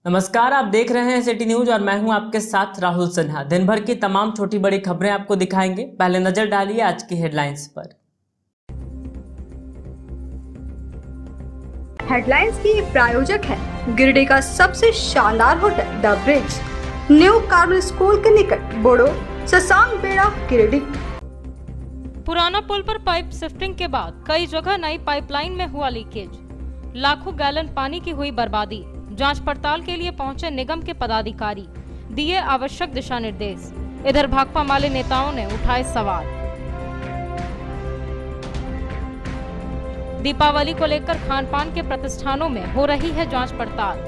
नमस्कार, आप देख रहे हैं सिटी न्यूज और मैं हूं आपके साथ राहुल सिन्हा। दिन भर की तमाम छोटी बड़ी खबरें आपको दिखाएंगे। पहले नजर डालिए आज की हेडलाइंस पर। हेडलाइंस की प्रायोजक है गिरिडीह का सबसे शानदार hotel The Bridge, New Carl School के निकट, बोड़ो ससांग बेड़ा, गिरिडीह। पुराना पुल पर पाइप शिफ्टिंग के बाद कई जगह नई पाइपलाइन में हुआ लीकेज, लाखों गैलन पानी की हुई बर्बादी। जांच पड़ताल के लिए पहुंचे निगम के पदाधिकारी, दिए आवश्यक दिशा निर्देश। इधर भाकपा माले नेताओं ने उठाए सवाल। दीपावली को लेकर खान पान के प्रतिष्ठानों में हो रही है जांच पड़ताल।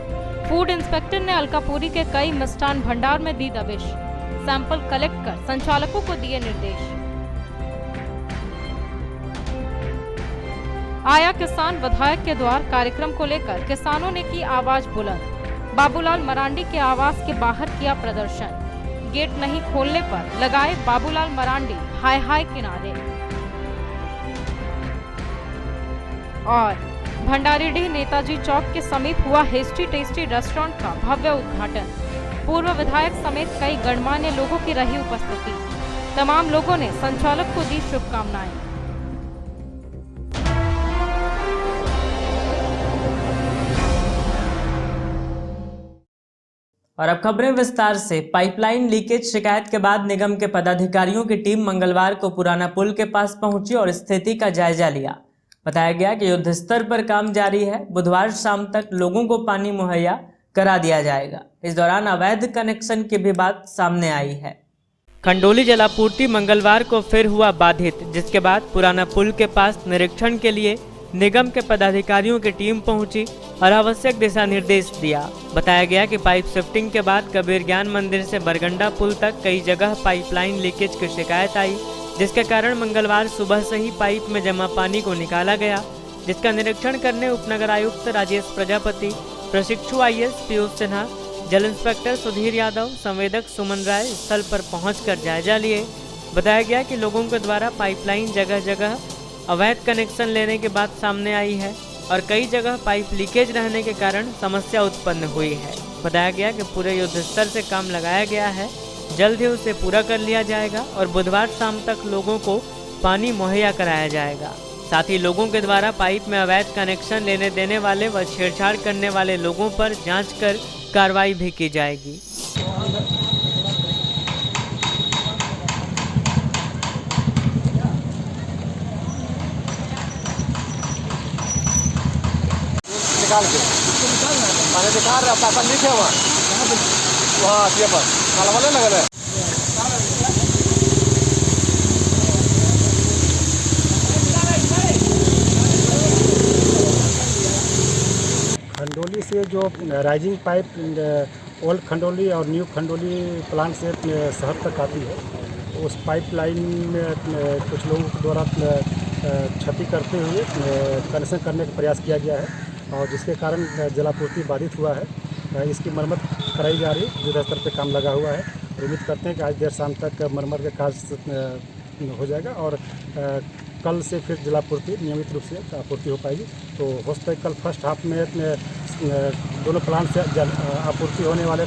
फूड इंस्पेक्टर ने अलकापुरी के कई मिष्ठान भंडार में दी दबिश। सैंपल कलेक्ट कर संचालकों को दिए निर्देश। आया किसान विधायक के द्वार कार्यक्रम को लेकर किसानों ने की आवाज बुलंद। बाबूलाल मरांडी के आवास के बाहर किया प्रदर्शन। गेट नहीं खोलने पर लगाए बाबूलाल मरांडी हाय हाय किनारे। और भंडारीडीह नेताजी चौक के समीप हुआ हेस्टी टेस्टी रेस्टोरेंट का भव्य उद्घाटन। पूर्व विधायक समेत कई गणमान्य लोगों की रही उपस्थिति। तमाम लोगों ने संचालक को दी शुभकामनाएं। और अब खबरें विस्तार से। पाइपलाइन लीकेज शिकायत के बाद निगम के पदाधिकारियों की टीम मंगलवार को पुराना पुल के पास पहुंची और स्थिति का जायजा लिया। बताया गया कि युद्ध स्तर पर काम जारी है। बुधवार शाम तक लोगों को पानी मुहैया करा दिया जाएगा। इस दौरान अवैध कनेक्शन की भी बात सामने आई है। खंडोली जलापूर्ति मंगलवार को फिर हुआ बाधित, जिसके बाद पुराना पुल के पास निरीक्षण के लिए निगम के पदाधिकारियों की टीम पहुंची और आवश्यक दिशा निर्देश दिया। बताया गया कि पाइप शिफ्टिंग के बाद कबीर ज्ञान मंदिर से बरगंडा पुल तक कई जगह पाइपलाइन लीकेज की शिकायत आई, जिसके कारण मंगलवार सुबह से ही पाइप में जमा पानी को निकाला गया, जिसका निरीक्षण करने उपनगर आयुक्त राजेश प्रजापति, प्रशिक्षु IAS पीयूष सिन्हा, जल इंस्पेक्टर सुधीर यादव, संवेदक सुमन राय स्थल पर पहुंचकर जायजा लिए। बताया गया कि लोगों के द्वारा पाइपलाइन जगह जगह अवैध कनेक्शन लेने की बात सामने आई है और कई जगह पाइप लीकेज रहने के कारण समस्या उत्पन्न हुई है। बताया गया कि पूरे युद्ध स्तर से काम लगाया गया है, जल्द ही उसे पूरा कर लिया जाएगा और बुधवार शाम तक लोगों को पानी मुहैया कराया जाएगा। साथ ही लोगों के द्वारा पाइप में अवैध कनेक्शन लेने देने वाले व छेड़छाड़ करने वाले लोगों पर जांच कर कार्रवाई भी की जाएगी। निकाल के पानी निकाल रहे, पैसा लिखे वहाँ ये पर काला वाले लगे रहे। खंडोली से जो राइजिंग पाइप ओल्ड खंडोली और न्यू खंडोली प्लांट से शहर तक आती है, उस पाइपलाइन में कुछ लोगों के द्वारा क्षति करते हुए कनेक्शन करने का प्रयास किया गया है और जिसके कारण जलापूर्ति बाधित हुआ है। इसकी मरम्मत कराई जा रही है, युद्ध स्तर पर काम लगा हुआ है। उम्मीद करते हैं कि आज देर शाम तक मरम्मत का कार्य हो जाएगा और कल से फिर जलापूर्ति नियमित रूप से आपूर्ति हो पाएगी। तो हो सकता है कल फर्स्ट हाफ में दोनों प्लांट से जल आपूर्ति होने वाले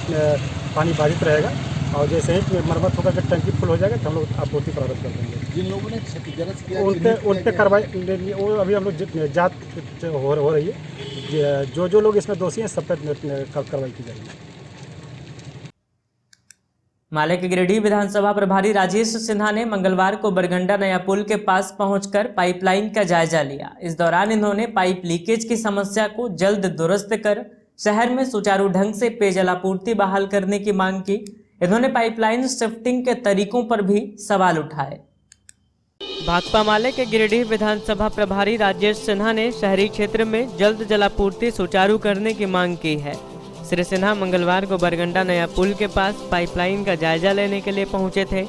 पानी बाधित रहेगा और जैसे ही मरम्मत होगा, जब टंकी फुल हो जाएगा तो हम लोग आपूर्ति प्रारंभ कर देंगे। जिन लोगों ने क्षतिग्रस्त किया उन पर कार्रवाई वो अभी हम लोग जांच हो रही है। जो लोग इसमें दोषी हैं सब पर कार्रवाई की जाएगी। माले के गिरिडीह विधानसभा प्रभारी राजेश सिन्हा ने मंगलवार को बरगंडा नया पुल के पास पहुंचकर पाइपलाइन का जायजा लिया। इस दौरान इन्होंने पाइप लीकेज की समस्या को जल्द दुरुस्त कर शहर में सुचारू ढंग से पेयजल आपूर्ति बहाल करने की मांग की। इन्होंने पाइपलाइन शिफ्टिंग के तरीकों पर भी सवाल उठाए। भाकपा माले के गिरिडीह विधानसभा प्रभारी राजेश सिन्हा ने शहरी क्षेत्र में जल्द जलापूर्ति सुचारू करने की मांग की है। श्री सिन्हा मंगलवार को बरगंडा नया पुल के पास पाइपलाइन का जायजा लेने के लिए पहुंचे थे।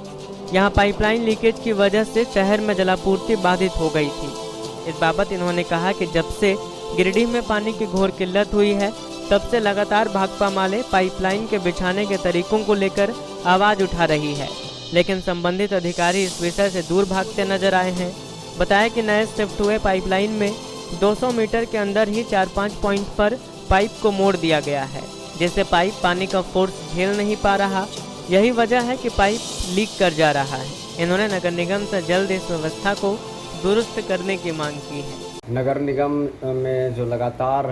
यहां पाइपलाइन लीकेज की वजह से शहर में जलापूर्ति बाधित हो गई थी। इस बाबत इन्होंने कहा कि जब से गिरिडीह में पानी की घोर किल्लत हुई है, तब से लगातार भाकपा माले पाइपलाइन के बिछाने के तरीकों को लेकर आवाज उठा रही है, लेकिन संबंधित अधिकारी इस विषय से दूर भागते नजर आए हैं। बताया कि नए शिफ्ट हुए पाइपलाइन में 200 मीटर के अंदर ही 4-5 पॉइंट पर पाइप को मोड़ दिया गया है, जिससे पाइप पानी का फोर्स झेल नहीं पा रहा। यही वजह है कि पाइप लीक कर जा रहा है। इन्होंने नगर निगम से जल्द इस व्यवस्था को दुरुस्त करने की मांग की है। नगर निगम में जो लगातार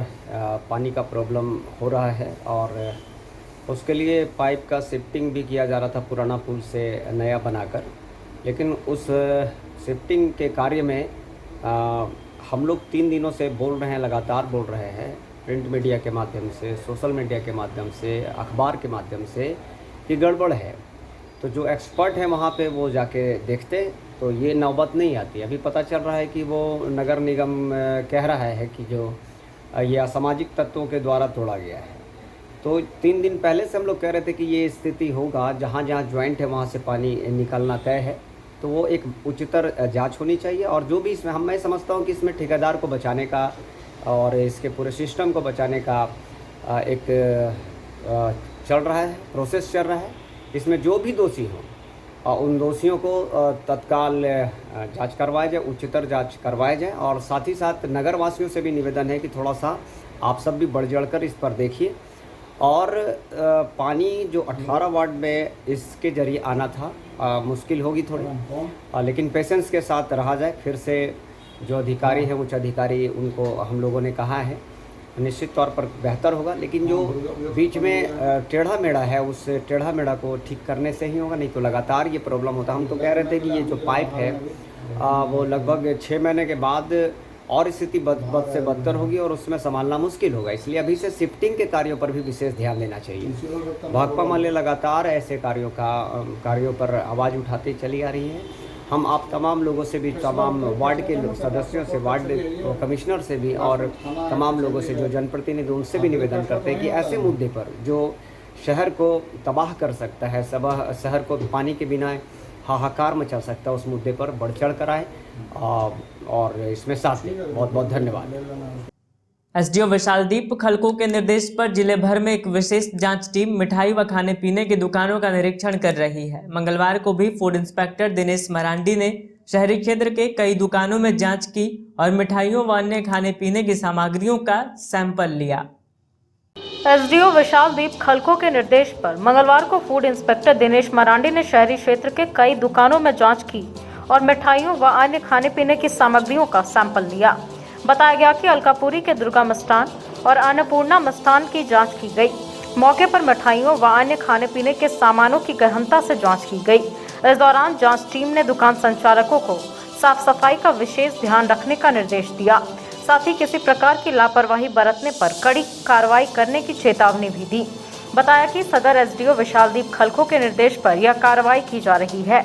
पानी का प्रॉब्लम हो रहा है और उसके लिए पाइप का शिफ्टिंग भी किया जा रहा था पुराना पुल से नया बनाकर, लेकिन उस शिफ्टिंग के कार्य में हम लोग 3 दिनों से बोल रहे हैं, लगातार बोल रहे हैं, प्रिंट मीडिया के माध्यम से, सोशल मीडिया के माध्यम से, अखबार के माध्यम से कि गड़बड़ है। तो जो एक्सपर्ट हैं वहाँ पे वो जाके देखते तो ये नौबत नहीं आती। अभी पता चल रहा है कि वो नगर निगम कह रहा है कि जो ये असामाजिक तत्वों के द्वारा तोड़ा गया है। तो 3 दिन पहले से हम लोग कह रहे थे कि ये स्थिति होगा, जहाँ जहाँ ज्वाइंट है वहाँ से पानी निकलना तय है, तो वो एक उच्चतर जांच होनी चाहिए। और जो भी इसमें मैं समझता हूँ कि इसमें ठेकेदार को बचाने का और इसके पूरे सिस्टम को बचाने का एक चल रहा है, प्रोसेस चल रहा है। इसमें जो भी दोषी हों उन दोषियों को तत्काल जांच करवाया जाए, उच्चतर जांच करवाया जाए। और साथ ही साथ नगर वासियों से भी निवेदन है कि थोड़ा सा आप सब भी बढ़ चढ़कर इस पर देखिए। और पानी जो 18 वार्ड में इसके जरिए आना था मुश्किल होगी थोड़ी, लेकिन पेशेंस के साथ रहा जाए। फिर से जो अधिकारी हैं, उच्च अधिकारी, उनको हम लोगों ने कहा है निश्चित तौर पर बेहतर होगा। लेकिन जो बीच में टेढ़ा मेढ़ा है, उस टेढ़ा मेढ़ा को ठीक करने से ही होगा, नहीं तो लगातार ये प्रॉब्लम होता। हम तो कह रहे थे कि ये जो पाइप है वो लगभग 6 महीने के बाद और स्थिति बद से बदतर होगी और उसमें संभालना मुश्किल होगा। इसलिए अभी से शिफ्टिंग के कार्यों पर भी विशेष ध्यान देना चाहिए। भाकपा माले लगातार ऐसे कार्यों पर आवाज़ उठाती चली आ रही है। हम आप तमाम लोगों से भी, तमाम वार्ड के सदस्यों से, वार्ड कमिश्नर से भी और तमाम लोगों से जो जनप्रतिनिधि, उनसे भी निवेदन करते हैं कि ऐसे मुद्दे पर जो शहर को तबाह कर सकता है, शहर को पानी के बिना हाहाकार मचा सकता है, उस मुद्दे पर बढ़ चढ़ कर आए और इसमें साथ दें। बहुत बहुत धन्यवाद। एसडीओ विशालदीप खलको के निर्देश पर जिले भर में एक विशेष जांच टीम मिठाई व खाने पीने की दुकानों का निरीक्षण कर रही है। मंगलवार को भी फूड इंस्पेक्टर दिनेश मरांडी ने शहरी क्षेत्र के कई दुकानों में जांच की और मिठाइयों व अन्य खाने पीने की सामग्रियों का सैंपल लिया। एसडीओ विशालदीप खलको के निर्देश पर मंगलवार को फूड इंस्पेक्टर दिनेश मरांडी ने शहरी क्षेत्र के कई दुकानों में जांच की और मिठाइयों व अन्य खाने पीने की सामग्रियों का सैंपल लिया। बताया गया कि अलकापुरी के दुर्गा मिष्ठान और अन्नपूर्णा मिष्ठान की जांच की गई। मौके पर मिठाइयों व अन्य खाने पीने के सामानों की गहनता से जांच की गई। इस दौरान जांच टीम ने दुकान संचालकों को साफ सफाई का विशेष ध्यान रखने का निर्देश दिया। साथ ही किसी प्रकार की लापरवाही बरतने पर कड़ी कार्रवाई करने की चेतावनी भी दी। बताया कि सदर एसडीओ विशालदीप खलको के निर्देश पर यह कार्रवाई की जा रही है,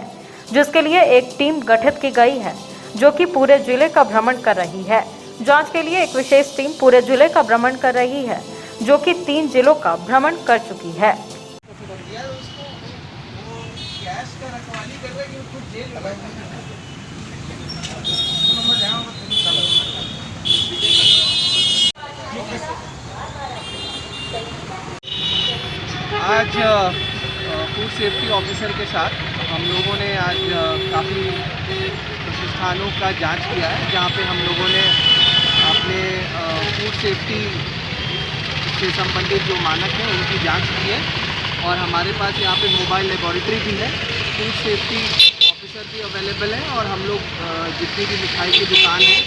जिसके लिए एक टीम गठित की गई है जो कि पूरे जिले का भ्रमण कर रही है। जांच के लिए एक विशेष टीम पूरे जिले का भ्रमण कर रही है, जो कि 3 जिलों का भ्रमण कर चुकी है। आज फूड सेफ्टी ऑफिसर के साथ हम लोगों ने आज काफ़ी प्रतिष्ठानों का जांच किया है, जहाँ पे हम लोगों ने अपने फूड सेफ्टी से संबंधित जो मानक हैं उनकी जांच की है। और हमारे पास यहाँ पे मोबाइल लेबोरेटरी भी है, फूड सेफ्टी ऑफिसर भी अवेलेबल है। और हम लोग जितनी भी मिठाई की दुकान है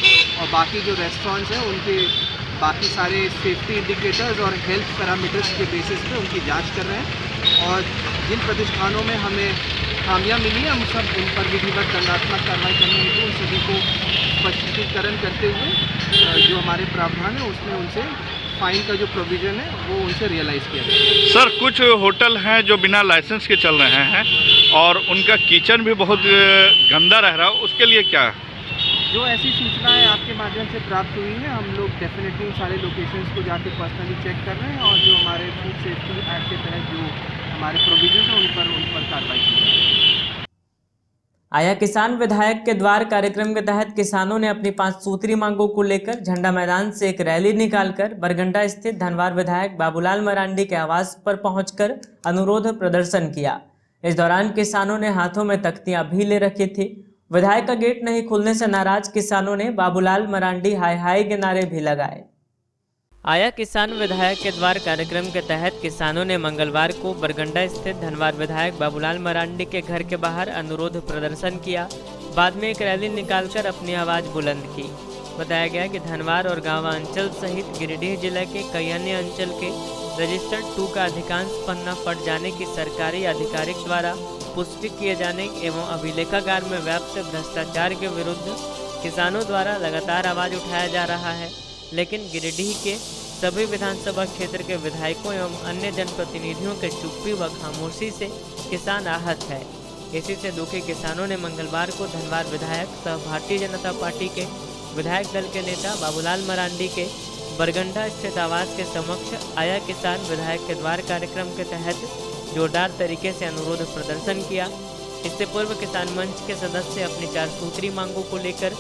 और बाकी जो रेस्टोरेंट्स हैं उनके बाकी सारे सेफ्टी इंडिकेटर्स और हेल्थ पैरामीटर्स के बेसिस पे उनकी जांच कर रहे हैं। और जिन प्रतिष्ठानों में हमें खामियां मिली हैं, हम सब उन पर विधिवत दंडात्मक कार्रवाई करने हेतु उन सभी को स्पष्टीकरण करते हुए जो हमारे प्रावधान है उसमें उनसे फाइन का जो प्रोविज़न है वो उनसे रियलाइज़ किया जाए। सर, कुछ होटल हैं जो बिना लाइसेंस के चल रहे हैं और उनका किचन भी बहुत गंदा रह रहा है, उसके लिए क्या? जो ऐसी सूचनाएं आपके माध्यम से प्राप्त हुई हैं, हम लोग डेफिनेटली सारे लोकेशंस को जाके पर्सनली चेक कर रहे हैं और जो हमारे फूड सेफ्टी एक्ट के तहत जो हमारे प्रोविजन हैं उन पर कार्रवाई की जाएगी। आया किसान विधायक के द्वार कार्यक्रम के तहत किसानों ने अपनी 5 सूत्री मांगों को लेकर झंडा मैदान से एक रैली निकालकर बरगंडा स्थित धनवार विधायक बाबूलाल मरांडी के आवास पर पहुंचकर अनुरोध प्रदर्शन किया। इस दौरान किसानों ने हाथों में तख्तियां भी ले रखी थी। विधायक का गेट नहीं खुलने से नाराज किसानों ने बाबूलाल मरांडी हाय हाय के नारे भी लगाए। आया किसान विधायक के द्वार कार्यक्रम के तहत किसानों ने मंगलवार को बरगंडा स्थित धनवार विधायक बाबूलाल मरांडी के घर के बाहर अनुरोध प्रदर्शन किया। बाद में एक रैली निकालकर अपनी आवाज बुलंद की। बताया गया कि धनवार और गांवा अंचल सहित गिरिडीह जिले के कई अन्य अंचल के रजिस्टर्ड 2 का अधिकांश पन्ना फट जाने की सरकारी आधिकारिक द्वारा पुष्टि किए जाने एवं अभिलेखागार में व्याप्त भ्रष्टाचार के विरुद्ध किसानों द्वारा लगातार आवाज उठाया जा रहा है। लेकिन गिरिडीह के सभी विधानसभा क्षेत्र के विधायकों एवं अन्य जनप्रतिनिधियों के चुप्पी व खामोशी से किसान आहत है। इसी से दुखी किसानों ने मंगलवार को धनवार विधायक सह भारतीय जनता पार्टी के विधायक दल के नेता बाबूलाल मरांडी के बरगंडा स्थित आवास के समक्ष आया किसान विधायक के द्वार कार्यक्रम के तहत जोरदार तरीके से अनुरोध प्रदर्शन किया। इससे पूर्व किसान मंच के सदस्य अपनी 4 सूत्री मांगों को लेकर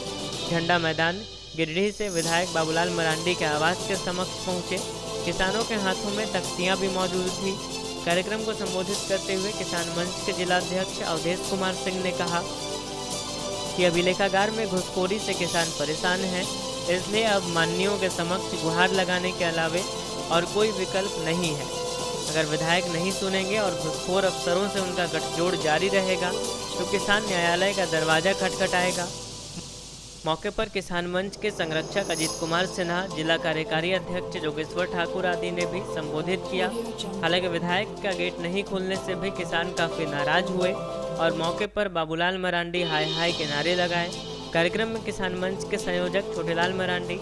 झंडा मैदान गिरिडीह से विधायक बाबूलाल मरांडी के आवास के समक्ष पहुंचे। किसानों के हाथों में तख्तियां भी मौजूद थी। कार्यक्रम को संबोधित करते हुए किसान मंच के जिलाध्यक्ष अवधेश कुमार सिंह ने कहा कि अभिलेखागार में घुसखोरी से किसान परेशान हैं, इसलिए अब माननीयों के समक्ष गुहार लगाने के अलावे और कोई विकल्प नहीं है। अगर विधायक नहीं सुनेंगे और घुसखोर अफसरों से उनका गठजोड़ जारी रहेगा तो किसान न्यायालय का दरवाजा खटखटाएगा। मौके पर किसान मंच के संरक्षक अजीत कुमार सिन्हा, जिला कार्यकारी अध्यक्ष जोगेश्वर ठाकुर आदि ने भी संबोधित किया। हालांकि विधायक का गेट नहीं खुलने से भी किसान काफी नाराज हुए और मौके पर बाबूलाल मरांडी हाय हाय के नारे लगाए। कार्यक्रम में किसान मंच के संयोजक छोटेलाल मरांडी,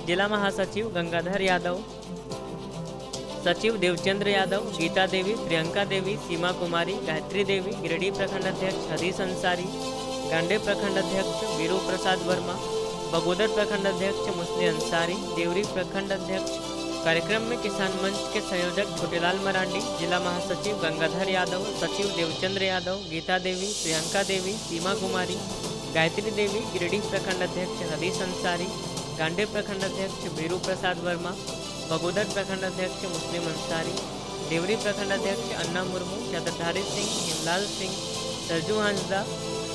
जिला महासचिव गंगाधर यादव, सचिव देवचंद्र यादव, गीता देवी, प्रियंका देवी, सीमा कुमारी, गायत्री देवी, गिरिडीह प्रखंड अध्यक्ष हदीस अंसारी, गांडे प्रखंड अध्यक्ष वीरू प्रसाद वर्मा, बगोदर प्रखंड अध्यक्ष मुस्लिम अंसारी, देवरी प्रखंड अध्यक्ष। कार्यक्रम में किसान मंच के संयोजक छोटेलाल मरांडी, जिला महासचिव गंगाधर यादव, सचिव देवचंद्र यादव, गीता देवी, प्रियंका देवी, सीमा कुमारी, गायत्री देवी, गिरिडीह प्रखंड अध्यक्ष हदीस अंसारी, गांडे प्रखंड अध्यक्ष वीरू प्रसाद वर्मा, बगोदर प्रखंड अध्यक्ष मुस्लिम अंसारी, देवरी प्रखंड अध्यक्ष अन्ना मुर्मू, चतरधारी सिंह, हिमलाल सिंह, सरजू हांसदा,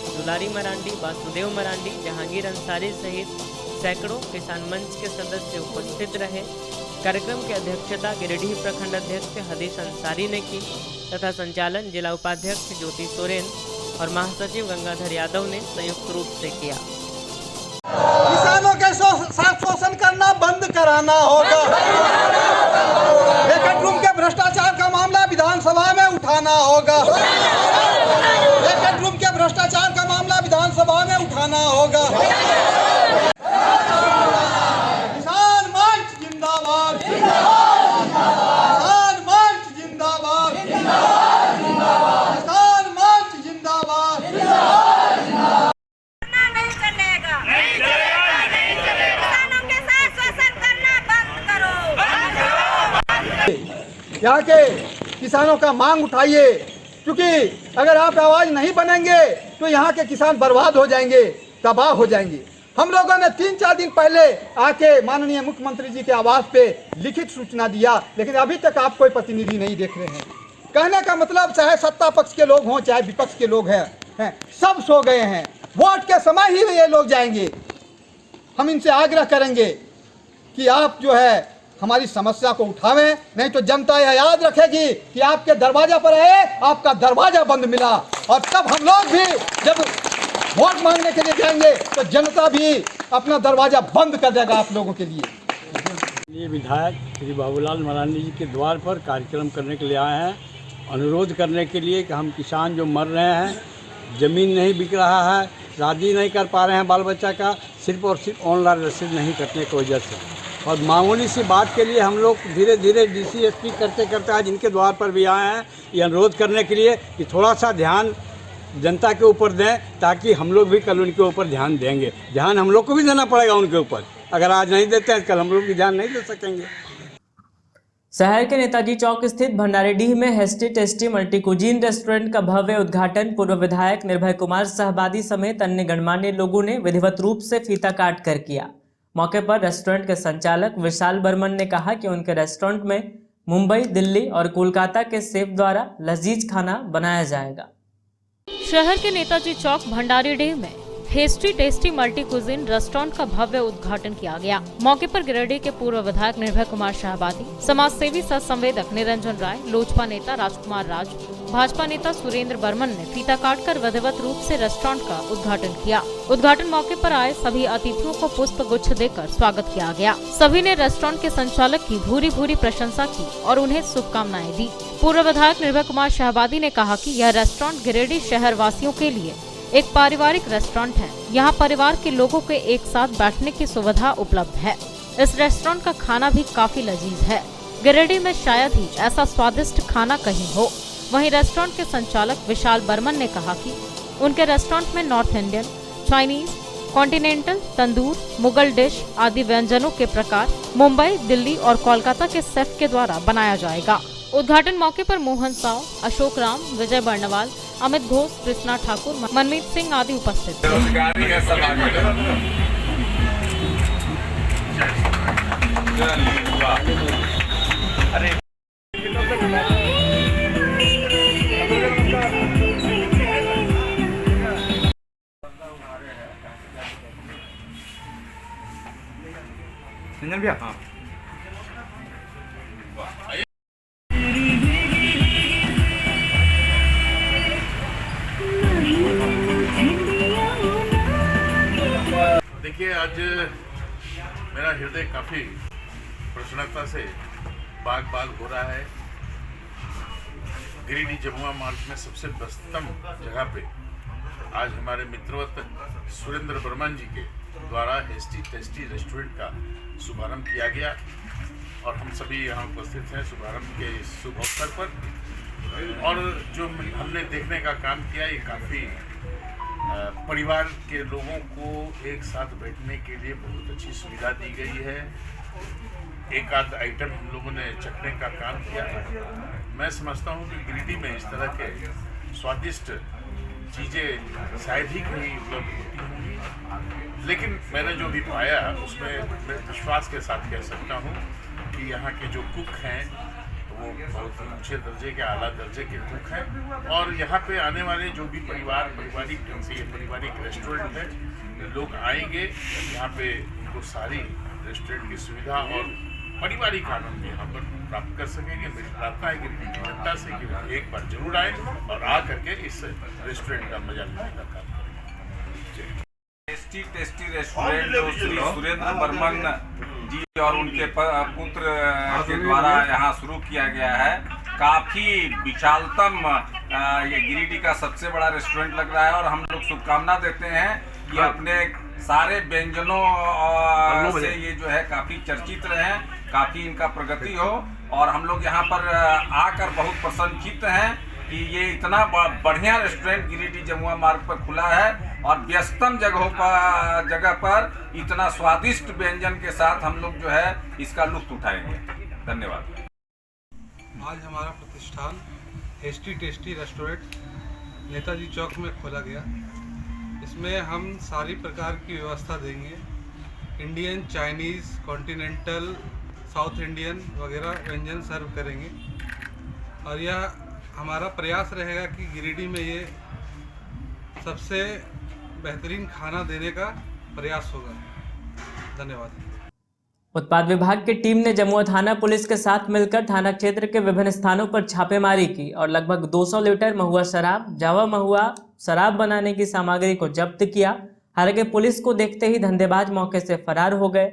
दुलारी मरांडी, वासुदेव मरांडी, जहांगीर अंसारी सहित सैकड़ों किसान मंच के सदस्य उपस्थित रहे। कार्यक्रम की अध्यक्षता गिरिडीह प्रखंड अध्यक्ष हदीस अंसारी ने की तथा संचालन जिला उपाध्यक्ष ज्योति सोरेन और महासचिव गंगाधर यादव ने संयुक्त रूप से किया। किसानों के साथ शोषण करना बंद कराना होगा। वेकेट रूम के भ्रष्टाचार का मामला विधानसभा में उठाना होगा। वेकेट रूम के भ्रष्टाचार का मामला विधानसभा में उठाना होगा। किसान मंच जिंदाबाद, किसान मंच जिंदाबाद, किसान मंच जिंदाबाद। नहीं चलेगा, किसानों के साथ शोषण करना बंद करो। यहाँ के किसानों का मांग उठाइए, क्योंकि अगर आप आवाज नहीं बनेंगे तो यहाँ के किसान बर्बाद हो जाएंगे, तबाह हो जाएंगे। हम लोगों ने 3-4 दिन पहले आके माननीय मुख्यमंत्री जी के आवास पे लिखित सूचना दिया, लेकिन अभी तक आप कोई प्रतिनिधि नहीं देख रहे हैं। कहने का मतलब चाहे सत्ता पक्ष के लोग हों चाहे विपक्ष के लोग हैं, सब सो गए हैं। वोट के समय ही ये लोग जाएंगे। हम इनसे आग्रह करेंगे कि आप जो है हमारी समस्या को उठावें, नहीं तो जनता यह याद रखेगी कि आपके दरवाजा पर आए, आपका दरवाजा बंद मिला। और तब हम लोग भी जब वोट मांगने के लिए जाएंगे तो जनता भी अपना दरवाजा बंद कर देगा आप लोगों के लिए। ये विधायक श्री बाबूलाल मरांडी जी के द्वार पर कार्यक्रम करने के लिए आए हैं, अनुरोध करने के लिए कि हम किसान जो मर रहे हैं, ज़मीन नहीं बिक रहा है, शादी नहीं कर पा रहे हैं बाल बच्चा का, सिर्फ और सिर्फ ऑनलाइन रसीद नहीं करने की वजह से। और मामूली सी बात के लिए हम लोग धीरे धीरे डीसी एसपी करते करते आज इनके द्वार पर भी आए हैं, ये अनुरोध करने के लिए कि थोड़ा सा ध्यान जनता के ऊपर दें, ताकि हम लोग भी कल उनके ऊपर ध्यान देंगे। ध्यान हम लोग को भी देना पड़ेगा उनके ऊपर। अगर आज नहीं देते हैं कल हम लोग भी ध्यान नहीं दे सकेंगे। शहर के नेताजी चौक स्थित भंडारीडीह में Hasty Tasty multi cuisine restaurant का भव्य उद्घाटन पूर्व विधायक निर्भय कुमार सहबादी समेत अन्य गणमान्य लोगों ने विधिवत रूप से फीता काट कर किया। मौके पर रेस्टोरेंट के संचालक विशाल बर्मन ने कहा कि उनके रेस्टोरेंट में मुंबई, दिल्ली और कोलकाता के शेफ द्वारा लजीज खाना बनाया जाएगा। शहर के नेताजी चौक भंडारीडीह में Hasty Tasty multi cuisine restaurant का भव्य उद्घाटन किया गया। मौके पर गिरिडीह के पूर्व विधायक निर्भय कुमार शाहबादी, समाज सेवी सह संवेदक निरंजन राय, लोजपा नेता राजकुमार राज, भाजपा नेता सुरेंद्र बर्मन ने फीता काटकर विधिवत रूप से रेस्टोरेंट का उद्घाटन किया। उद्घाटन मौके पर आए सभी अतिथियों को पुष्प गुच्छ देकर स्वागत किया गया। सभी ने रेस्टोरेंट के संचालक की भूरी भूरी प्रशंसा की और उन्हें शुभकामनाएं दी। पूर्व विधायक निर्भय कुमार शाहबादी ने कहा कि यह रेस्टोरेंट गिरिडीह शहर वासियों के लिए एक पारिवारिक रेस्टोरेंट है। यहाँ परिवार के लोगों के एक साथ बैठने की सुविधा उपलब्ध है। इस रेस्टोरेंट का खाना भी काफी लजीज है। गिरिडीह में शायद ही ऐसा स्वादिष्ट खाना कहीं हो। वहीं रेस्टोरेंट के संचालक विशाल बर्मन ने कहा कि उनके रेस्टोरेंट में नॉर्थ इंडियन, चाइनीज, कॉन्टिनेंटल, तंदूर, मुगल डिश आदि व्यंजनों के प्रकार मुंबई, दिल्ली और कोलकाता के शेफ के द्वारा बनाया जाएगा। उद्घाटन मौके पर मोहन साव, अशोक राम, विजय बर्णवाल, अमित घोष, कृष्णा ठाकुर, मनमीत सिंह आदि उपस्थित थे। देखिए, आज मेरा हृदय काफ़ी प्रसन्नता से बाग बाग हो रहा है। गिरिडीह जमुआ मार्ग में सबसे व्यस्तम जगह पे आज हमारे मित्रवत सुरेंद्र बर्मन जी के द्वारा हेस्टी टेस्टी रेस्टोरेंट का शुभारंभ किया गया और हम सभी यहाँ उपस्थित हैं शुभारंभ के इस शुभ अवसर पर। और जो हमने देखने का काम किया, ये काफ़ी परिवार के लोगों को एक साथ बैठने के लिए बहुत अच्छी सुविधा दी गई है। एक आध आइटम हम लोगों ने चखने का काम किया। मैं समझता हूँ कि गिरिडीह में इस तरह के स्वादिष्ट चीज़ें शायद ही कहीं उपलब्ध होती होंगी, लेकिन मैंने जो भी पाया उसमें मैं विश्वास के साथ कह सकता हूँ कि यहाँ के जो कुक हैं वो बहुत ऊंचे दर्जे के, आला दर्जे के कुक हैं। और यहाँ पे आने वाले जो भी पारिवारिक ढंग से ये पारिवारिक रेस्टोरेंट है, लोग आएंगे यहाँ पे उनको सारी रेस्टोरेंट की सुविधा और पारिवारिक आनंद यहाँ पर प्राप्त कर सकेंगे। मेरी प्रार्थना है कि जनता से कि एक बार जरूर आए और आ करके इस रेस्टोरेंट का मजा लेने का काम करें। टेस्टी टेस्टी रेस्टोरेंट जो श्री सुरेंद्र बर्मन जी और उनके पुत्र के द्वारा यहाँ शुरू किया गया है, काफ़ी विशालतम ये गिरिडीह का सबसे बड़ा रेस्टोरेंट लग रहा है। और हम लोग शुभकामना देते हैं कि अपने सारे व्यंजनों से ये जो है काफ़ी चर्चित रहे, काफ़ी इनका प्रगति हो। और हम लोग यहाँ पर आकर बहुत प्रसन्नचित्त हैं कि ये इतना बढ़िया रेस्टोरेंट गिरिडीह जमुआ मार्ग पर खुला है और व्यस्तम जगह पर इतना स्वादिष्ट व्यंजन के साथ हम लोग जो है इसका लुत्फ उठाएंगे। धन्यवाद। आज हमारा प्रतिष्ठान हेस्टी टेस्टी रेस्टोरेंट नेताजी चौक में खोला गया। इसमें हम सारी प्रकार की व्यवस्था देंगे। Indian, Chinese, continental, south Indian वगैरह व्यंजन सर्व करेंगे। और यह हमारा प्रयास रहेगा कि गिरिडीह में ये सबसे बेहतरीन खाना देने का प्रयास होगा। धन्यवाद। उत्पाद विभाग की टीम ने जमुआ थाना पुलिस के साथ मिलकर थाना क्षेत्र के विभिन्न स्थानों पर छापेमारी की और लगभग 200 लीटर महुआ शराब, जावा महुआ शराब बनाने की सामग्री को जब्त किया। हालांकि पुलिस को देखते ही धंधेबाज मौके से फरार हो गए।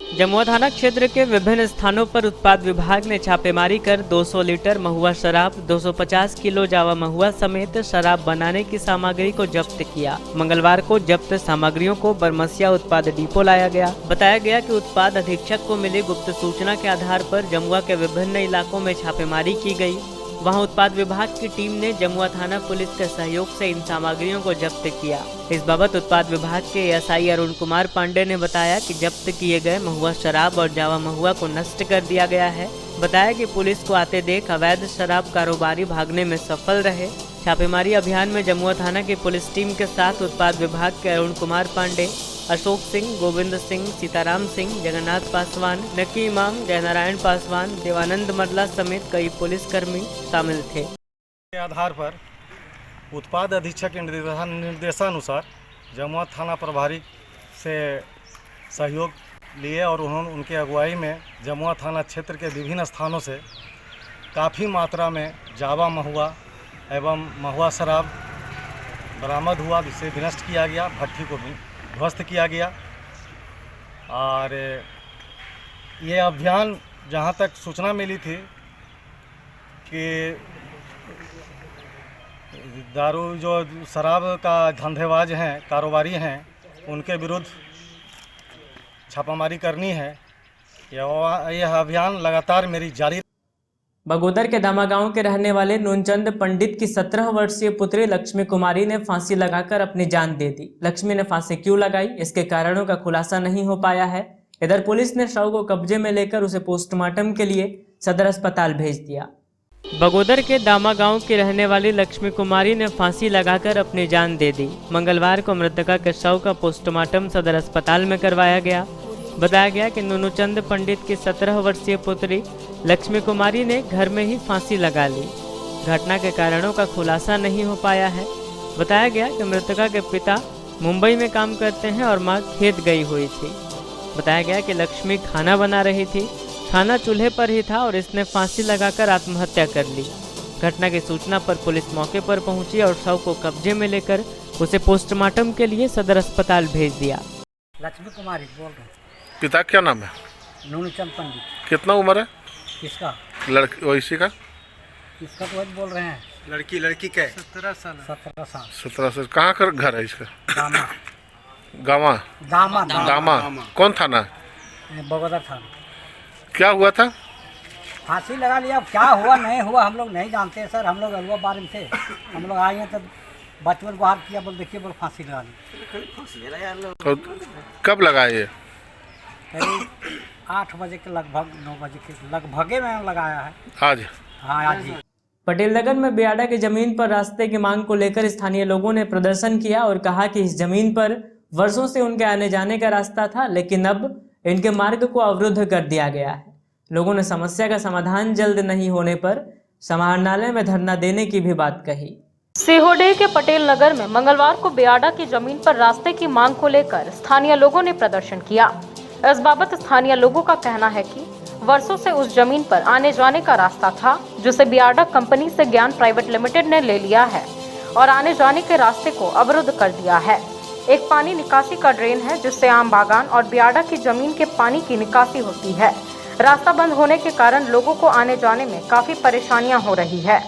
जमुआ थाना क्षेत्र के विभिन्न स्थानों पर उत्पाद विभाग ने छापेमारी कर 200 लीटर महुआ शराब, 250 किलो जावा महुआ समेत शराब बनाने की सामग्री को जब्त किया। मंगलवार को जब्त सामग्रियों को बरमसिया उत्पाद डिपो लाया गया। बताया गया कि उत्पाद अधीक्षक को मिली गुप्त सूचना के आधार पर जमुआ के विभिन्न इलाकों में छापेमारी की गई। वहां उत्पाद विभाग की टीम ने जमुआ थाना पुलिस के सहयोग से इन सामग्रियों को जब्त किया। इस बाबत उत्पाद विभाग के एसआई अरुण कुमार पांडे ने बताया कि जब्त किए गए महुआ शराब और जावा महुआ को नष्ट कर दिया गया है। बताया कि पुलिस को आते देख अवैध शराब कारोबारी भागने में सफल रहे। छापेमारी अभियान में जमुआ थाना की पुलिस टीम के साथ उत्पाद विभाग के अरुण कुमार पांडे, अशोक सिंह, गोविंद सिंह, सीताराम सिंह, जगन्नाथ पासवान, नकी इमाम, जयनारायण पासवान, देवानंद मरला समेत कई पुलिसकर्मी शामिल थे। के आधार पर उत्पाद अधीक्षक के निर्देशानुसार जमुआ थाना प्रभारी से सहयोग लिए और उन्होंने उनके अगुवाई में जमुआ थाना क्षेत्र के विभिन्न स्थानों से काफ़ी मात्रा में जावा महुआ एवं महुआ शराब बरामद हुआ, जिसे विनष्ट किया गया, भट्टी को भी ध्वस्त किया गया। और ये अभियान जहाँ तक सूचना मिली थी कि दारू जो शराब का धंधेबाज हैं, कारोबारी हैं, उनके विरुद्ध छापामारी करनी है। यह अभियान लगातार मेरी जारी। बगोदर के दामा गांव के रहने वाले नूनचंद पंडित की 17 वर्षीय पुत्री लक्ष्मी कुमारी ने फांसी लगाकर अपनी जान दे दी। लक्ष्मी ने फांसी क्यों लगाई, इसके कारणों का खुलासा नहीं हो पाया है। इधर पुलिस ने शव को कब्जे में लेकर उसे पोस्टमार्टम के लिए सदर अस्पताल भेज दिया। बगोदर के दामा गांव की रहने वाली लक्ष्मी कुमारी ने फांसी लगाकर अपनी जान दे दी। मंगलवार को मृतका के शव का पोस्टमार्टम सदर अस्पताल में करवाया गया। बताया गया कि नूनचंद पंडित की 17 वर्षीय पुत्री लक्ष्मी कुमारी ने घर में ही फांसी लगा ली। घटना के कारणों का खुलासा नहीं हो पाया है। बताया गया कि मृतका के पिता मुंबई में काम करते हैं और मां खेत गई हुई थी। बताया गया कि लक्ष्मी खाना बना रही थी, खाना चूल्हे पर ही था और इसने फांसी लगाकर आत्महत्या कर ली। घटना की सूचना पर पुलिस मौके पर पहुंची और शव को कब्जे में लेकर उसे पोस्टमार्टम के लिए सदर अस्पताल भेज दिया। लक्ष्मी कुमारी बोल रहे हैं। पिता क्या नाम है? नूनचंद पंडित। कितना उम्र है? किसका? लड़की वैसी का? किसका तो बोल रहे हैं। लड़की का 17 साल। 17 साल। कहाँ का घर है इसका? दामा। गामा? दामा। कौन थाना? बगोदर थाना। क्या हुआ था? फांसी लगा लिया। अब क्या हुआ नहीं हुआ हम लोग नहीं जानते सर। हम लोग अलवा बारे में थे, हम लोग आए हैं तो बचपन को हाथ किया, बोल देखिए बोल फांसी लगा ली। तो कब लगाए ये? करीब 8 बजे के लगभग 9 बजे के लगभगे में लगाया है। आज? हाँ आज ही। पटेल नगर में बियाडा की जमीन पर रास्ते की मांग को लेकर स्थानीय लोगों ने प्रदर्शन किया और कहा कि इस जमीन पर वर्षों से उनके आने जाने का रास्ता था, लेकिन अब इनके मार्ग को अवरुद्ध कर दिया गया है। लोगों ने समस्या का समाधान जल्द नहीं होने पर समाहरणालय में धरना देने की भी बात कही। सीहोडे के पटेल नगर में मंगलवार को बियाडा की जमीन पर रास्ते की मांग को लेकर स्थानीय लोगों ने प्रदर्शन किया। इस बाबत स्थानीय लोगों का कहना है कि वर्षों से उस जमीन पर आने जाने का रास्ता था, जिसे बियाडा कंपनी से ज्ञान प्राइवेट लिमिटेड ने ले लिया है और आने जाने के रास्ते को अवरुद्ध कर दिया है। एक पानी निकासी का ड्रेन है, जिससे आम बागान और बियाडा की जमीन के पानी की निकासी होती है। रास्ता बंद होने के कारण लोगों को आने जाने में काफी परेशानियां हो रही है।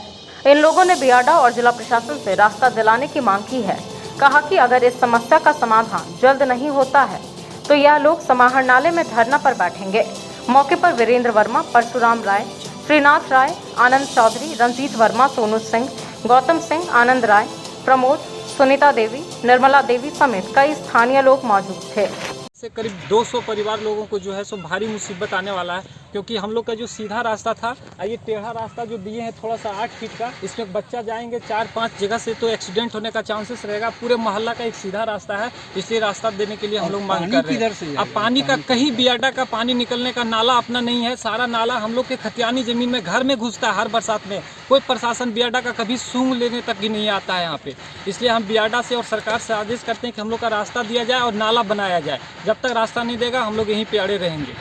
इन लोगों ने बियाडा और जिला प्रशासन से रास्ता दिलाने की मांग की है। कहा कि अगर इस समस्या का समाधान जल्द नहीं होता है तो यह लोग समाहरणालय में धरना पर बैठेंगे। मौके पर वीरेंद्र वर्मा, परशुराम राय, श्रीनाथ राय, आनंद चौधरी, रंजीत वर्मा, सोनू सिंह, गौतम सिंह, आनंद राय, प्रमोद, सुनीता देवी, निर्मला देवी समेत कई स्थानीय लोग मौजूद थे। से करीब 200 परिवार लोगों को जो है सो भारी मुसीबत आने वाला है, क्योंकि हम लोग का जो सीधा रास्ता था, ये टेढ़ा रास्ता जो दिए हैं थोड़ा सा 8 फीट का, इसमें बच्चा जाएंगे 4-5 जगह से तो एक्सीडेंट होने का चांसेस रहेगा। पूरे मोहल्ला का एक सीधा रास्ता है, इसलिए रास्ता देने के लिए हम लोग मांग कर रहे हैं। अब पानी का कहीं बियाडा का पानी निकलने का नाला अपना नहीं है। सारा नाला हम लोग के खतियानी जमीन में घर में घुसता है हर बरसात में। कोई प्रशासन बियाडा का कभी सूंघ लेने तक ही नहीं आता है यहाँ पे। इसलिए हम बियाडा से और सरकार से आदेश करते हैं कि हम लोग का रास्ता दिया जाए और नाला बनाया जाए। जब तक रास्ता नहीं देगा हम लोग यहीं पे अड़े रहेंगे।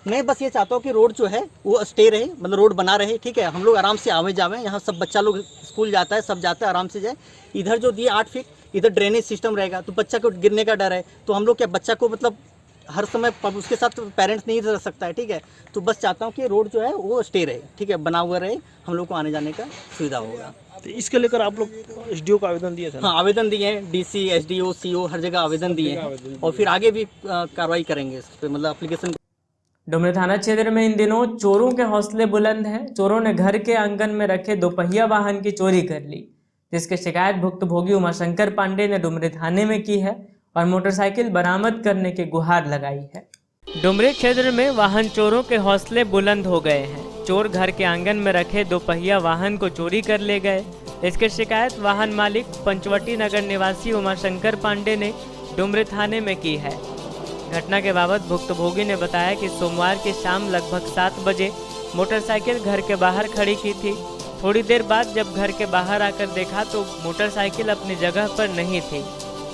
मैं बस ये चाहता हूँ कि रोड जो है वो स्टे रहे, मतलब रोड बना रहे, ठीक है। हम लोग आराम से आवे जावे, यहाँ सब बच्चा लोग स्कूल जाता है, सब जाता है, आराम से जाए। इधर जो दिए 8 फीट, इधर ड्रेनेज सिस्टम रहेगा तो बच्चा को गिरने का डर है। तो हम लोग क्या बच्चा को मतलब हर समय उसके साथ पेरेंट्स नहीं रह सकता है, ठीक है। तो बस चाहता हूँ कि रोड जो है वो स्टे रहे, ठीक है, बना हुआ रहे, हम लोग को आने जाने का सुविधा होगा। तो इसके लेकर आप लोग एसडीओ को आवेदन दिए थे? हाँ, आवेदन दिए हैं, डीसी, एसडीओ, सीओ हर जगह आवेदन दिए हैं और फिर आगे भी कार्रवाई करेंगे इस पर, मतलब एप्लीकेशन। डुमरी थाना क्षेत्र में इन दिनों चोरों के हौसले बुलंद हैं। चोरों ने घर के आंगन में रखे दोपहिया वाहन की चोरी कर ली, जिसकी शिकायत भुक्तभोगी उमाशंकर पांडे ने डुमरी थाने में की है और मोटरसाइकिल बरामद करने की गुहार लगाई है। डुमरी क्षेत्र में वाहन चोरों के हौसले बुलंद हो गए हैं। चोर घर के आंगन में रखे दोपहिया वाहन को चोरी कर ले गए। इसकी शिकायत वाहन मालिक पंचवटी नगर निवासी उमाशंकर पांडे ने डुमरी थाने में की है। घटना के बाबत भुक्तभोगी ने बताया कि सोमवार की शाम लगभग 7 बजे मोटरसाइकिल घर के बाहर खड़ी की थी। थोड़ी देर बाद जब घर के बाहर आकर देखा तो मोटरसाइकिल अपनी जगह पर नहीं थी।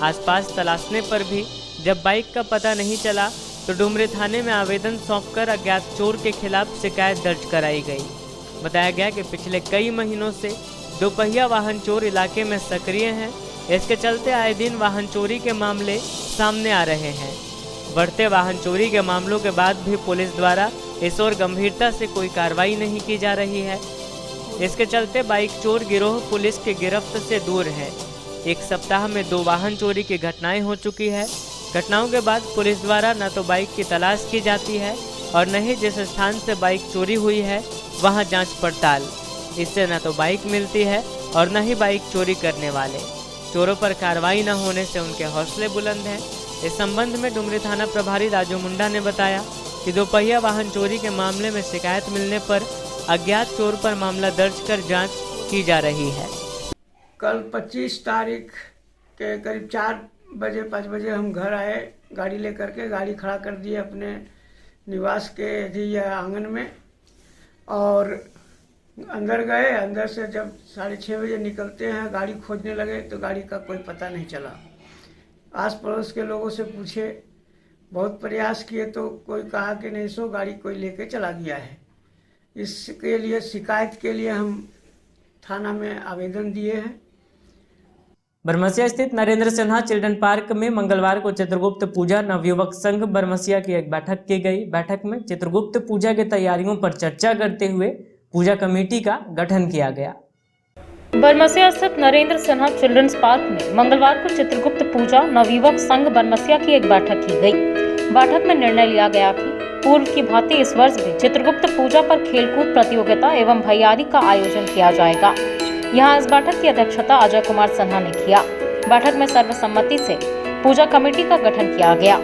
आसपास तलाशने पर भी जब बाइक का पता नहीं चला तो डुमरी थाने में आवेदन सौंपकर अज्ञात चोर के खिलाफ शिकायत दर्ज कराई गई। बताया गया कि पिछले कई महीनों से दोपहिया वाहन चोर इलाके में सक्रिय हैं। इसके चलते आए दिन वाहन चोरी के मामले सामने आ रहे हैं। बढ़ते वाहन चोरी के मामलों के बाद भी पुलिस द्वारा इस ओर गंभीरता से कोई कार्रवाई नहीं की जा रही है। इसके चलते बाइक चोर गिरोह पुलिस की गिरफ्त से दूर है। एक सप्ताह में 2 वाहन चोरी की घटनाएं हो चुकी है। घटनाओं के बाद पुलिस द्वारा न तो बाइक की तलाश की जाती है और न ही जिस स्थान से बाइक चोरी हुई है वहां जांच पड़ताल। इससे न तो बाइक मिलती है और न ही बाइक चोरी करने वाले। चोरों पर कार्रवाई न होने से उनके हौसले बुलंद हैं। इस संबंध में डुमरी थाना प्रभारी राजू मुंडा ने बताया कि दोपहिया वाहन चोरी के मामले में शिकायत मिलने पर अज्ञात चोर पर मामला दर्ज कर जांच की जा रही है। कल 25 तारीख के करीब 4-5 बजे हम घर आए, गाड़ी लेकर के गाड़ी खड़ा कर दिए अपने निवास के आंगन में और अंदर गए। अंदर से जब 6:30 बजे निकलते हैं, गाड़ी खोजने लगे तो गाड़ी का कोई पता नहीं चला। आस पड़ोस के लोगों से पूछे, बहुत प्रयास किए तो कोई कहा कि नहीं सो गाड़ी कोई लेके चला गया है। इसके लिए शिकायत के लिए हम थाना में आवेदन दिए हैं। बरमसिया स्थित नरेंद्र सिन्हा चिल्ड्रन पार्क में मंगलवार को चित्रगुप्त पूजा नवयुवक संघ बरमसिया की एक बैठक की गई। बैठक में चित्रगुप्त पूजा की तैयारियों पर चर्चा करते हुए पूजा कमेटी का गठन किया गया। बरमसिया स्थित नरेंद्र सिन्हा चिल्ड्रंस पार्क में मंगलवार को चित्रगुप्त पूजा नवयुवक संघ बरमसिया की एक बैठक की गई। बैठक में निर्णय लिया गया कि पूर्व की भांति इस वर्ष भी चित्रगुप्त पूजा पर खेलकूद प्रतियोगिता एवं भैयारी का आयोजन किया जाएगा। यहाँ इस बैठक की अध्यक्षता अजय कुमार सिन्हा ने किया। बैठक में सर्वसम्मति से पूजा कमेटी का गठन किया गया।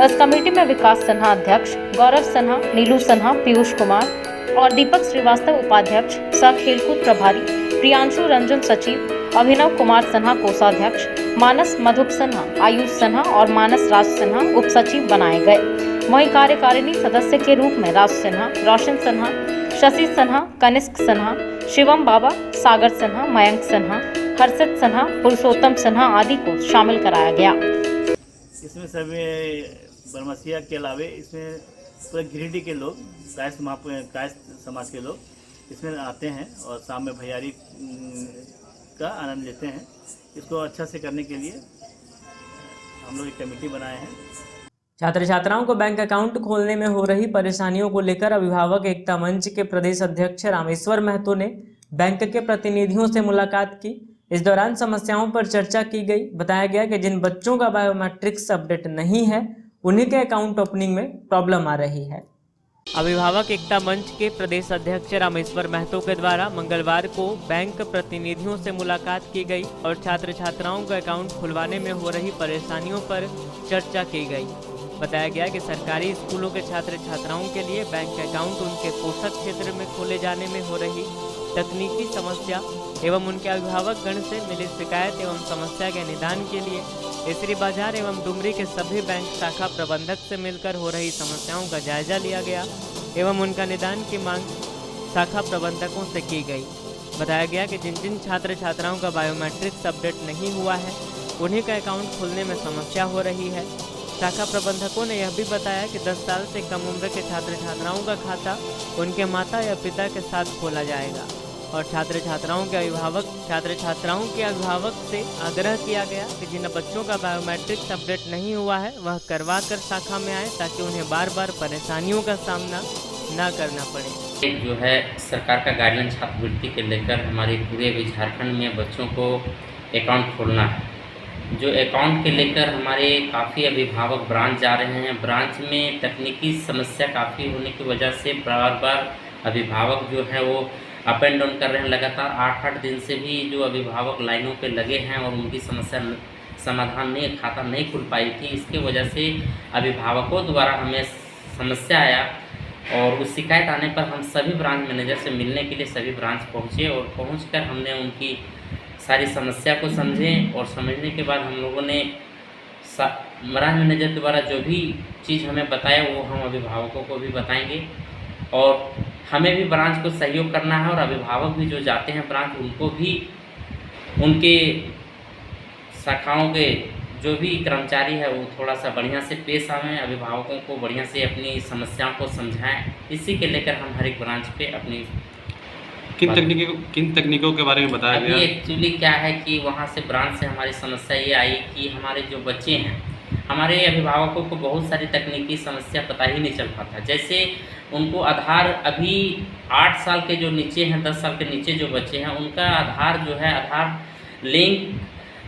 इस कमेटी में विकास सिन्हा अध्यक्ष, गौरव सिन्हा, नीलू सिन्हा, पीयूष कुमार और दीपक श्रीवास्तव उपाध्यक्ष, सह खेलकूद प्रभारी, प्रियांशु रंजन सचिव, अभिनव कुमार सिन्हा कोषाध्यक्ष, मानस मधुप सिन्हा, आयुष सिन्हा और मानस राज सिन्हा उप सचिव बनाए गए। वहीं कार्यकारिणी सदस्य के रूप में राज सिन्हा, रोशन सिन्हा, शशि सिन्हा, कनिष्क सिन्हा, शिवम बाबा, सागर सिन्हा, मयंक सिन्हा, हर्षित सिन्हा, पुरुषोत्तम सिन्हा आदि को शामिल कराया गया। इसमें सभी बरमसिया के अलावे इसमें पूरे गिरिडीह के लोग, कायस्थ समाज के लोग इसमें आते हैं और शाम में भैयारी का आनंद लेते हैं। इसको अच्छा से करने के लिए हम लोग एक कमेटी बनाए हैं। छात्र छात्राओं को बैंक अकाउंट खोलने में हो रही परेशानियों को लेकर अभिभावक एकता मंच के प्रदेश अध्यक्ष रामेश्वर महतो ने बैंक के प्रतिनिधियों से मुलाकात की। इस दौरान समस्याओं पर चर्चा की गई। बताया गया कि जिन बच्चों का बायोमेट्रिक्स अपडेट नहीं है उन्हीं के अकाउंट ओपनिंग में प्रॉब्लम आ रही है। अभिभावक एकता मंच के प्रदेश अध्यक्ष रामेश्वर महतो के द्वारा मंगलवार को बैंक प्रतिनिधियों से मुलाकात की गई और छात्र छात्राओं का अकाउंट खुलवाने में हो रही परेशानियों पर चर्चा की गई। बताया गया कि सरकारी स्कूलों के छात्र छात्राओं के लिए बैंक अकाउंट उनके पोषक क्षेत्र में खोले जाने में हो रही तकनीकी समस्या एवं उनके अभिभावक गण से मिली शिकायत एवं समस्या के निदान के लिए इसरी बाजार एवं डुमरी के सभी बैंक शाखा प्रबंधक से मिलकर हो रही समस्याओं का जायजा लिया गया एवं उनका निदान की मांग शाखा प्रबंधकों से की गई। बताया गया कि जिन जिन छात्र छात्राओं का बायोमेट्रिक्स अपडेट नहीं हुआ है उन्हीं का अकाउंट खोलने में समस्या हो रही है। शाखा प्रबंधकों ने यह भी बताया कि 10 साल से कम उम्र के छात्र छात्राओं का खाता उनके माता या पिता के साथ खोला जाएगा और छात्र छात्राओं के अभिभावक से आग्रह किया गया कि जिन बच्चों का बायोमेट्रिक्स अपडेट नहीं हुआ है वह करवा कर शाखा में आए ताकि उन्हें बार बार परेशानियों का सामना न करना पड़े। जो है सरकार का गाइडलाइन छात्रवृत्ति के लेकर हमारे पूरे झारखंड में बच्चों को अकाउंट खोलना है। जो अकाउंट के लेकर हमारे काफ़ी अभिभावक ब्रांच जा रहे हैं। ब्रांच में तकनीकी समस्या काफ़ी होने की वजह से बार अभिभावक जो है वो अप एंड डाउन कर रहे हैं। लगातार 8-8 दिन से भी जो अभिभावक लाइनों पे लगे हैं और उनकी समस्या समाधान नहीं, खाता नहीं खुल पाई थी। इसके वजह से अभिभावकों द्वारा हमें समस्या आया और उस शिकायत आने पर हम सभी ब्रांच मैनेजर से मिलने के लिए सभी ब्रांच पहुँचे और पहुँचकर हमने उनकी सारी समस्या को समझे और समझने के बाद हम लोगों ने ब्रांच मैनेजर द्वारा जो भी चीज़ हमें बताया वो हम अभिभावकों को भी बताएंगे और हमें भी ब्रांच को सहयोग करना है और अभिभावक भी जो जाते हैं ब्रांच उनको भी उनके शाखाओं के जो भी कर्मचारी है वो थोड़ा सा बढ़िया से पेश आवें, अभिभावकों को बढ़िया से अपनी समस्याओं को समझाएं। इसी के लेकर हम हर एक ब्रांच पे अपनी किन तकनीकों के बारे में बताया गया? अभी एक्चुअली क्या है कि वहाँ से ब्रांच से हमारी समस्या ये आई कि हमारे जो बच्चे हैं, हमारे अभिभावकों को बहुत सारी तकनीकी समस्या पता ही नहीं चल पाता। जैसे उनको आधार, अभी 8 साल के जो नीचे हैं, 10 साल के नीचे जो बच्चे हैं, उनका आधार जो है, आधार लिंक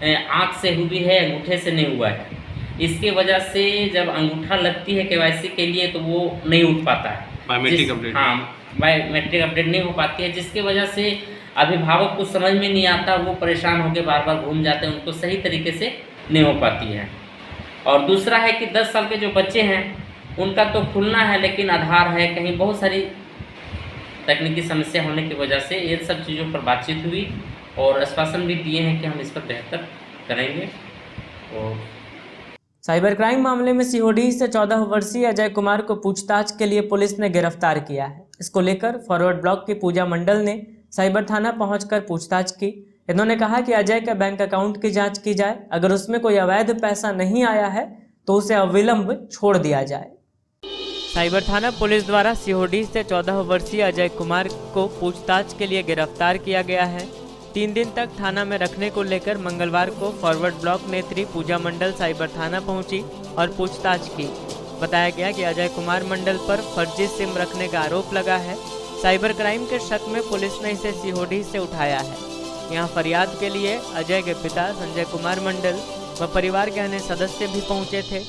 आँख से हुई है, अंगूठे से नहीं हुआ है। इसके वजह से जब अंगूठा लगती है केवाईसी के लिए तो वो नहीं उठ पाता है, बायोमेट्रिक अपडेट। हाँ, बायोमेट्रिक अपडेट नहीं हो पाती है, जिसकी वजह से अभिभावक को समझ में नहीं आता, वो परेशान होकर बार बार घूम जाते हैं, उनको सही तरीके से नहीं हो पाती है। और दूसरा है कि 10 साल के जो बच्चे हैं उनका तो खुलना है लेकिन आधार है कहीं, बहुत सारी तकनीकी समस्या होने की वजह से इन सब चीज़ों पर बातचीत हुई और आश्वासन भी दिए हैं कि हम इस पर बेहतर करेंगे। और साइबर क्राइम मामले में सीओडी से 14 वर्षीय अजय कुमार को पूछताछ के लिए पुलिस ने गिरफ्तार किया है। इसको लेकर फॉरवर्ड ब्लॉक की पूजा मंडल ने साइबर थाना पहुंचकर पूछताछ की। इन्होंने कहा कि अजय के बैंक अकाउंट की जांच की जाए, अगर उसमें कोई अवैध पैसा नहीं आया है तो उसे अविलंब छोड़ दिया जाए। साइबर थाना पुलिस द्वारा सीओडी से 14 वर्षीय अजय कुमार को पूछताछ के लिए गिरफ्तार किया गया है। 3 दिन तक थाना में रखने को लेकर मंगलवार को फॉरवर्ड ब्लॉक नेत्री पूजा मंडल साइबर थाना पहुंची और पूछताछ की। बताया गया कि अजय कुमार मंडल पर फर्जी सिम रखने का आरोप लगा है। साइबर क्राइम के शक में पुलिस ने इसे सीओडी से उठाया है। यहाँ फरियाद के लिए अजय के पिता संजय कुमार मंडल व परिवार के अन्य सदस्य भी पहुँचे थे।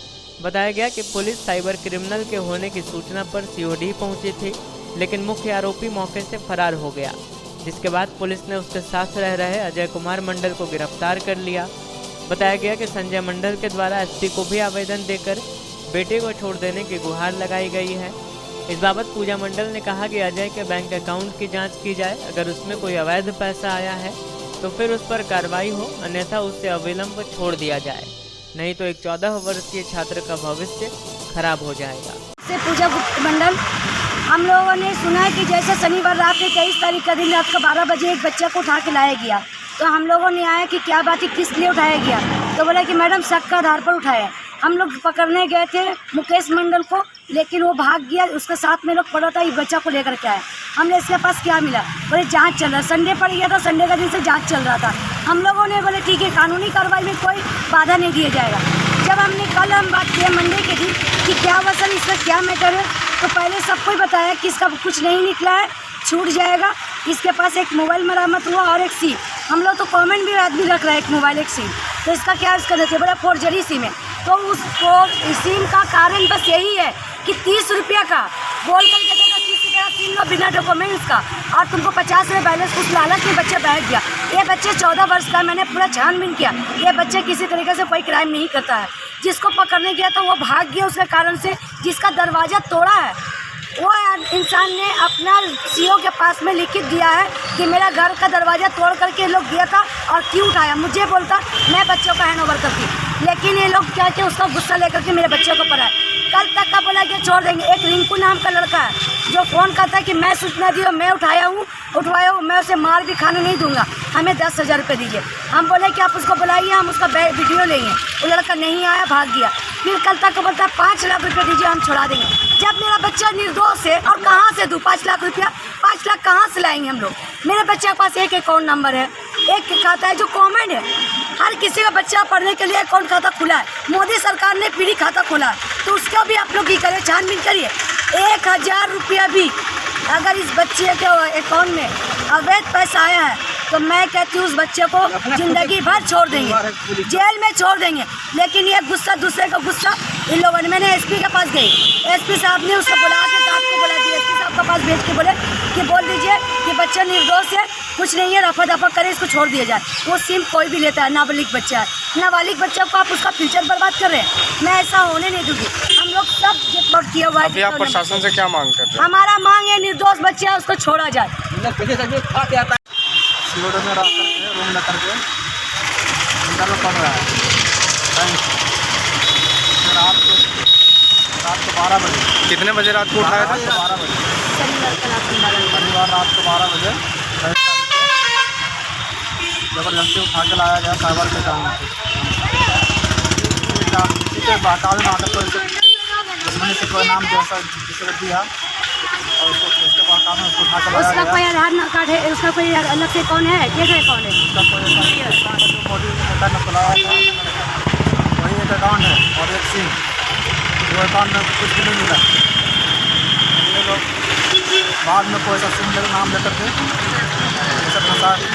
बताया गया कि पुलिस साइबर क्रिमिनल के होने की सूचना पर सीओडी पहुंची थी, लेकिन मुख्य आरोपी मौके से फरार हो गया, जिसके बाद पुलिस ने उसके साथ रह रहे अजय कुमार मंडल को गिरफ्तार कर लिया। बताया गया कि संजय मंडल के द्वारा एसपी को भी आवेदन देकर बेटे को छोड़ देने की गुहार लगाई गई है। इस बाबत पूजा मंडल ने कहा कि अजय के बैंक अकाउंट की जाँच की जाए, अगर उसमें कोई अवैध पैसा आया है तो फिर उस पर कार्रवाई हो, अन्यथा उसे अविलंब छोड़ दिया जाए, नहीं तो एक 14 वर्षीय छात्र का भविष्य खराब हो जाएगा। से पूजा मंडल, हम लोगों ने सुना है कि जैसे शनिवार रात में 23 तारीख का दिन रात को 12 बजे एक बच्चा को उठा के लाया गया, तो हम लोगों ने आया कि क्या बात है, किस लिए उठाया गया, तो बोला कि मैडम शक का आधार पर उठाया। हम लोग पकड़ने गए थे मुकेश मंडल को, लेकिन वो भाग गया, उसके साथ में लोग पड़ा था, ये बच्चा को लेकर के आए। हमने इसके पास क्या मिला, बोले जांच चल रहा है, संडे पड़ गया था, संडे का दिन से जांच चल रहा था। हम लोगों ने बोले ठीक है, कानूनी कार्रवाई में कोई बाधा नहीं दिया जाएगा। जब हमने कल हम बात किया मंडे के दिन कि क्या हुआ सर, इसका क्या मैटर है, तो पहले सबको ही बताया कि इसका कुछ नहीं निकला है, छूट जाएगा। इसके पास एक मोबाइल मरामत हुआ और एक सिम, हम लोग तो कमेंट भी आदमी रख रहा है, एक मोबाइल एक सिम, तो इसका क्या इसका देते, बोला फोर्जरी सिम है। तो उसको सिम का कारण बस यही है कि 30 रुपया का बोल कर के देगा, 30 रुपया सिम लो बिना डॉक्यूमेंट्स का, और तुमको 50 रुपये बैलेंस, उस लालच में बच्चा बैठ गया। ये बच्चे 14 वर्ष का, मैंने पूरा छानबीन किया, ये बच्चे किसी तरीके से कोई क्राइम नहीं करता है। जिसको पकड़ने गया तो वो भाग गया उसके कारण से, जिसका दरवाज़ा तोड़ा है वो इंसान ने अपना सीओ के पास में लिखित दिया है कि मेरा घर का दरवाज़ा तोड़ करके लोग गया था और क्यों उठाया, मुझे बोलता मैं बच्चों का हैंड ओवर करती, लेकिन ये लोग क्या कि उसका गुस्सा लेकर के मेरे बच्चे को पढ़ाए। कल तक का बोला कि छोड़ देंगे। एक रिंकू नाम का लड़का है जो फ़ोन करता है कि मैं सूचना दी और मैं उठवाया हूँ, मैं उसे मार भी खाने नहीं दूंगा, हमें 10,000 रुपये दीजिए। हम बोले कि आप उसको बुलाइए, हम उसका वीडियो लेंगे। वो लड़का नहीं आया, भाग गया। फिर कल तक को बोलता 5 लाख रुपये दीजिए, हम छुड़ा देंगे। जब मेरा बच्चा निर्दोष है और कहाँ से दूँ 5 लाख रुपया, 5 लाख कहाँ से लाएंगे हम लोग। मेरे बच्चे के पास एक अकाउंट नंबर है, एक खाता है जो कॉमन है, हर किसी का बच्चा पढ़ने के लिए अकाउंट खाता खुला है। मोदी सरकार ने पीढ़ी खाता खोला है, तो उसका भी आप लोग ही करें, छानबीन करिए। 1000 रुपया भी अगर इस बच्चे के अकाउंट में अवैध पैसा आया है तो मैं कहती हूँ उस बच्चे को जिंदगी भर छोड़ देंगे, जेल में छोड़ देंगे। लेकिन ये गुस्सा, दूसरे का गुस्सा इन लोगों ने, मैंने एसपी के पास गई, एसपी साहब ने उसको बुला के दांत को बोला दिया, एसपी साहब के पास भेज के बोले कि बोल दीजिए कि बच्चा निर्दोष है, कुछ नहीं है, रफा दफा करे, इसको छोड़ दिया जाए। वो सिम कोई भी लेता है, नाबालिग बच्चा है, नाबालिग बच्चा को आप उसका फ्यूचर बर्बाद कर रहे हैं, मैं ऐसा होने नहीं दूंगी। हम लोग सब रिपोर्ट किया हुआ है। अभी आप प्रशासन से क्या मांग कर रहे हैं? हमारा मांग है निर्दोष बच्चा है, उसको छोड़ा जाए। सीओडी में रह करके रूम लेकर के इंटरव्यू पढ़ रहा है। रात को 12 बजे। कितने बजे रात को उठाया था? 12 बजे, शनिवार रात को 12 बजे जबरदस्ती उठा के लाया गया साइबर के काम से। के बहकावे में आकर कोई दुश्मनी से कोई नाम दिया और उसके बहकावे में उसको उठा कर लाया उसका गया। कोई आधार कार्ड है, उसका कोई अलग से कौन है, कैसे कौन है? उसका कोई जो मोदी नेता ने खुलाया था वही एक अकाउंट है और एक सिम, वो अकाउंट में कुछ भी नहीं मिला। ये लोग बाद में कोई सा सिम नाम लेकर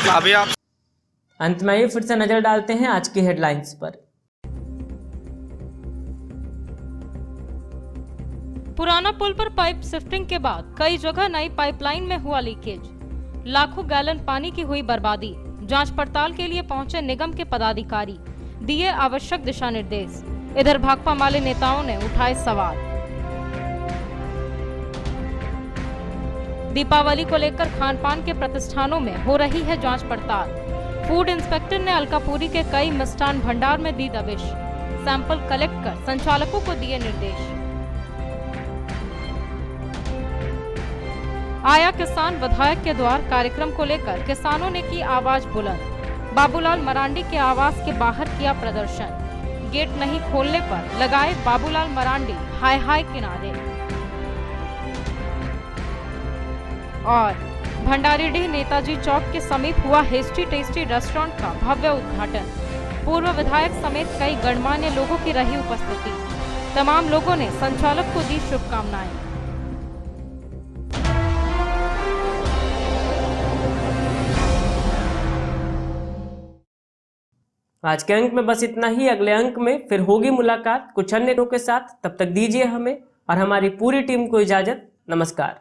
के अभी आप अंत में ही फिर से नजर डालते हैं आज की हेडलाइंस पर। पुराना पुल पर पाइप शिफ्टिंग के बाद कई जगह नई पाइपलाइन में हुआ लीकेज, लाखों गैलन पानी की हुई बर्बादी। जांच पड़ताल के लिए पहुंचे निगम के पदाधिकारी, दिए आवश्यक दिशा निर्देश। इधर भाकपा माले नेताओं ने उठाए सवाल। दीपावली को लेकर खान पान के प्रतिष्ठानों में हो रही है जांच पड़ताल। फूड इंस्पेक्टर ने अलकापुरी के कई मिष्ठान भंडार में दी दबिश, सैंपल कलेक्ट कर संचालकों को दिए निर्देश। आया किसान विधायक के द्वार कार्यक्रम को लेकर किसानों ने की आवाज बुलंद। बाबूलाल मरांडी के आवास के बाहर किया प्रदर्शन, गेट नहीं खोलने पर लगाए बाबूलाल मरांडी हाय हाय के नारे। और भंडारीडीह नेताजी चौक के समीप हुआ हेस्टी टेस्टी रेस्टोरेंट का भव्य उद्घाटन। पूर्व विधायक समेत कई गणमान्य लोगों की रही उपस्थिति। तमाम लोगों ने संचालक को दी शुभकामनाएं। आज के अंक में बस इतना ही। अगले अंक में फिर होगी मुलाकात कुछ अन्य लोगों के साथ। तब तक दीजिए हमें और हमारी पूरी टीम को इजाजत। नमस्कार।